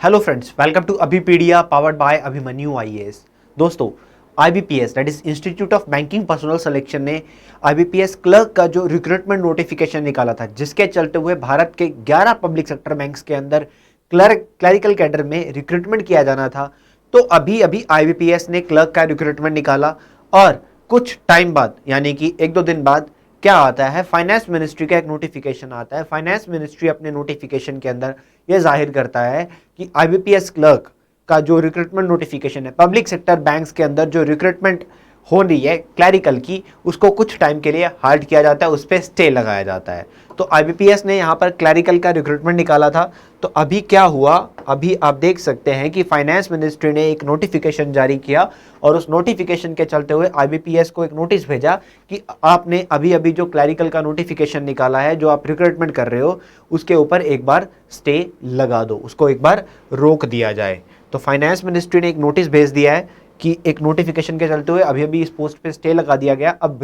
Hello friends, welcome to Abhipedia powered by Abhimanyu IAS. दोस्तों, IBPS that is institute of banking personnel selection ने IBPS clerk का जो recruitment notification निकाला था, जिसके चलते हुए भारत के 11 पब्लिक सेक्टर बैंक्स के अंदर क्लरिकल कैडर में रिक्रूटमेंट किया जाना था। तो अभी अभी आईबीपीएस ने क्लर्क का रिक्रूटमेंट निकाला और कुछ टाइम बाद यानी कि एक दो दिन बाद क्या आता है, फाइनेंस मिनिस्ट्री का एक नोटिफिकेशन आता है। फाइनेंस मिनिस्ट्री अपने नोटिफिकेशन के अंदर यह जाहिर करता है कि आईबीपीएस क्लर्क का जो रिक्रूटमेंट नोटिफिकेशन है, पब्लिक सेक्टर बैंक्स के अंदर जो रिक्रूटमेंट हो रही है क्लैरिकल की, उसको कुछ टाइम के लिए हाल्ट किया जाता है, उस पर स्टे लगाया जाता है। तो आईबीपीएस ने यहाँ पर क्लैरिकल का रिक्रूटमेंट निकाला था। तो अभी क्या हुआ, अभी आप देख सकते हैं कि फाइनेंस मिनिस्ट्री ने एक नोटिफिकेशन जारी किया और उस नोटिफिकेशन के चलते हुए आईबीपीएस को एक नोटिस भेजा कि आपने अभी अभी जो क्लैरिकल का नोटिफिकेशन निकाला है, जो आप रिक्रूटमेंट कर रहे हो, उसके ऊपर एक बार स्टे लगा दो, उसको एक बार रोक दिया जाए। तो फाइनेंस मिनिस्ट्री ने एक नोटिस भेज दिया है कि एक नोटिफिकेशन के चलते हुए अभी अभी इस पोस्ट पे स्टे लगा दिया गया। अब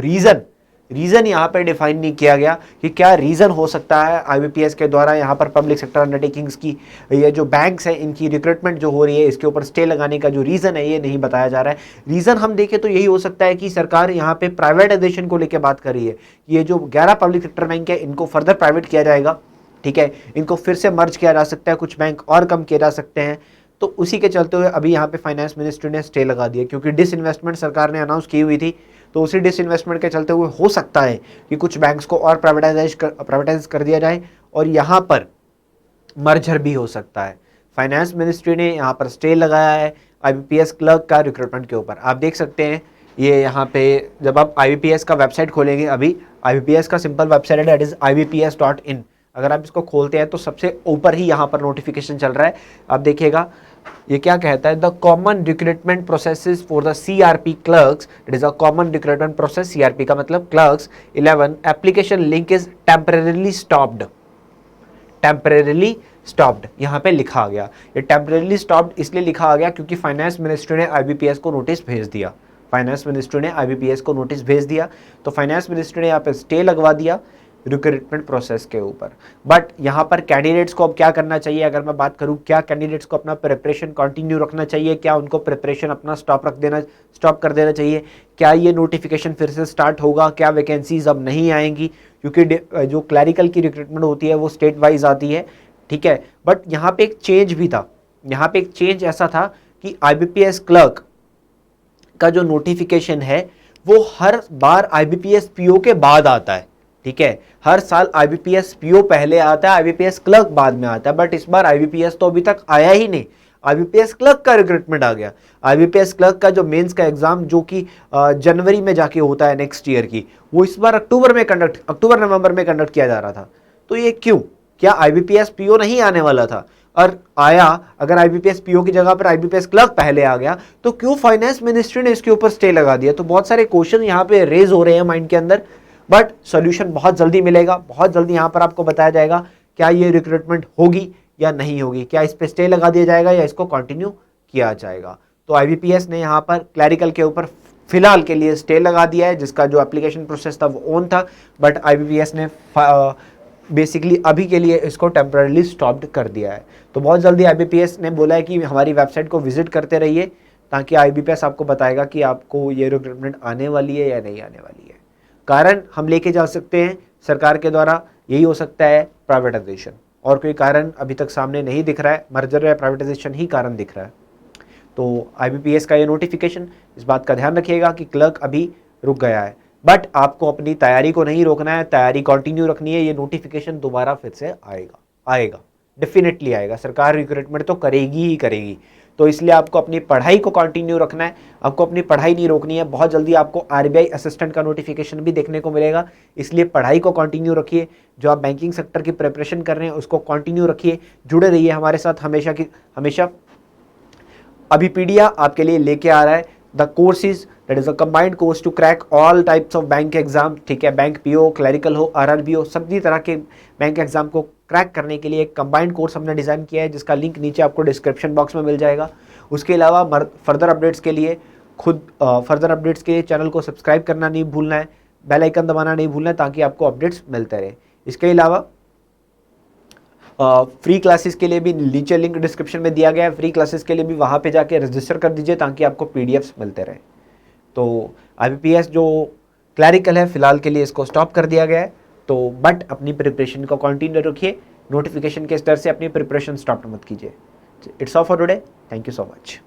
रीजन यहाँ पे डिफाइन नहीं किया गया कि क्या रीजन हो सकता है आईबीपीएस के द्वारा यहाँ पर पब्लिक सेक्टर अंडरटेकिंग्स की, ये जो बैंक्स हैं, इनकी रिक्रूटमेंट जो हो रही है, इसके ऊपर स्टे लगाने का जो रीजन है ये नहीं बताया जा रहा है। रीजन हम देखें तो यही हो सकता है कि सरकार यहाँ पे प्राइवेटाइजेशन को लेकर बात कर रही है। ये जो 11 पब्लिक सेक्टर बैंक है, इनको फर्दर प्राइवेट किया जाएगा, ठीक है, इनको फिर से मर्ज किया जा सकता है, कुछ बैंक और कम किए जा सकते हैं। तो उसी के चलते हुए अभी यहाँ पे फाइनेंस मिनिस्ट्री ने स्टे लगा दिया, क्योंकि डिसइन्वेस्टमेंट सरकार ने अनाउंस की हुई थी। तो उसी डिसइन्वेस्टमेंट के चलते हुए हो सकता है कि कुछ बैंक्स को और प्राइवेटाइज कर दिया जाए और यहाँ पर मर्जर भी हो सकता है। फाइनेंस मिनिस्ट्री ने यहाँ पर स्टे लगाया है आईबीपीएस क्लर्क का रिक्रूटमेंट के ऊपर। आप देख सकते हैं ये यहाँ पे, जब आप आईबीपीएस का वेबसाइट खोलेंगे, अभी आईबीपीएस का सिंपल वेबसाइट है, दैट इज ibps.in। अगर आप इसको खोलते हैं तो सबसे ऊपर ही यहाँ पर नोटिफिकेशन चल रहा है। आप देखिएगा ये क्या कहता है, the common recruitment processes for the CRP clerks, it is a common recruitment process. CRP का मतलब clerks 11 application link is temporarily stopped यहाँ पे लिखा गया। ये टेम्परेरीली स्टॉप्ड इसलिए लिखा आ गया क्योंकि फाइनेंस मिनिस्ट्री ने आईबीपीएस को नोटिस भेज दिया। तो फाइनेंस मिनिस्ट्री ने यहाँ पे स्टे लगवा दिया रिक्रूटमेंट प्रोसेस के ऊपर। बट यहाँ पर कैंडिडेट्स को अब क्या करना चाहिए, अगर मैं बात करूँ, क्या कैंडिडेट्स को अपना प्रिपरेशन कंटिन्यू रखना चाहिए, क्या उनको प्रिपरेशन अपना स्टॉप कर देना चाहिए, क्या ये नोटिफिकेशन फिर से स्टार्ट होगा, क्या वैकेंसीज अब नहीं आएंगी, क्योंकि जो क्लैरिकल की रिक्रूटमेंट होती है वो स्टेट वाइज आती है, ठीक है। बट यहाँ पे एक चेंज भी था, यहाँ पे एक चेंज ऐसा था कि आईबीपीएस क्लर्क का जो नोटिफिकेशन है वो हर बार आईबीपीएस पीओ के बाद आता है, ठीक है। हर साल आईबीपीएस पीओ पहले आता है, आईबीपीएस क्लर्क बाद में आता है। बट इस बार आईबीपीएस तो अभी तक आया ही नहीं, आईबीपीएस क्लर्क का रिक्रूटमेंट आ गया। आईबीपीएस क्लर्क का जो मेंस का एग्जाम, जो कि जनवरी में जाके होता है नेक्स्ट ईयर की, वो इस बार अक्टूबर नवंबर में कंडक्ट किया जा रहा था। तो ये क्यों, क्या आईबीपीएस पीओ नहीं आने वाला था? और आया, अगर आईबीपीएस पीओ की जगह पर आईबीपीएस क्लर्क पहले आ गया, तो क्यों फाइनेंस मिनिस्ट्री ने इसके ऊपर स्टे लगा दिया? तो बहुत सारे क्वेश्चन यहाँ पे रेज हो रहे हैं माइंड के अंदर, बट सॉल्यूशन बहुत जल्दी मिलेगा, बहुत जल्दी यहाँ पर आपको बताया जाएगा क्या ये रिक्रूटमेंट होगी या नहीं होगी, क्या इस पे स्टे लगा दिया जाएगा या इसको कंटिन्यू किया जाएगा। तो आईबीपीएस ने यहाँ पर क्लैरिकल के ऊपर फिलहाल के लिए स्टे लगा दिया है, जिसका जो एप्लीकेशन प्रोसेस था वो ऑन था, बट आईबीपीएस ने बेसिकली अभी के लिए इसको टेम्पररीली स्टॉप्ड कर दिया है। तो बहुत जल्दी आईबीपीएस ने बोला है कि हमारी वेबसाइट को विजिट करते रहिए, ताकि आईबीपीएस आपको बताएगा कि आपको ये रिक्रूटमेंट आने वाली है या नहीं आने वाली है। कारण हम लेके जा सकते हैं सरकार के द्वारा, यही हो सकता है प्राइवेटाइजेशन, और कोई कारण अभी तक सामने नहीं दिख रहा है। मर्जर या प्राइवेटाइजेशन ही कारण दिख रहा है। तो आईबीपीएस का ये नोटिफिकेशन, इस बात का ध्यान रखिएगा कि क्लर्क अभी रुक गया है, बट आपको अपनी तैयारी को नहीं रोकना है, तैयारी कंटिन्यू रखनी है। ये नोटिफिकेशन दोबारा फिर से आएगा, डेफिनेटली आएगा। सरकार रिक्रूटमेंट तो करेगी ही करेगी, तो इसलिए आपको अपनी पढ़ाई को कंटिन्यू रखना है, आपको अपनी पढ़ाई नहीं रोकनी है। बहुत जल्दी आपको आरबीआई असिस्टेंट का नोटिफिकेशन भी देखने को मिलेगा, इसलिए पढ़ाई को कंटिन्यू रखिए। जो आप बैंकिंग सेक्टर की प्रिपरेशन कर रहे हैं उसको कंटिन्यू रखिए, जुड़े रहिए हमारे साथ हमेशा। अभिपीडिया आपके लिए लेके आ रहा है the courses, that is a combined course to crack all types of bank exam, ठीक है। बैंक पीओ, क्लरिकल हो, आरआरबी हो, सभी तरह के बैंक एग्जाम को क्रैक करने के लिए एक कंबाइंड कोर्स हमने डिज़ाइन किया है, जिसका लिंक नीचे आपको डिस्क्रिप्शन बॉक्स में मिल जाएगा। उसके अलावा फर्दर अपडेट्स के लिए चैनल को सब्सक्राइब करना नहीं भूलना है, बेल आइकन दबाना नहीं भूलना है, ताकि आपको अपडेट्स मिलते रहे। इसके अलावा फ्री क्लासेस के लिए भी नीचे लिंक डिस्क्रिप्शन में दिया गया है, फ्री क्लासेस के लिए भी वहाँ पे जाके रजिस्टर कर दीजिए ताकि आपको PDFs मिलते रहे। तो IBPS जो क्लैरिकल है फिलहाल के लिए इसको स्टॉप कर दिया गया है, तो बट अपनी प्रिपरेशन को कंटिन्यू रखिए, नोटिफिकेशन के स्तर से अपनी प्रिपरेशन स्टॉप मत कीजिए। It's all for today, thank you so much.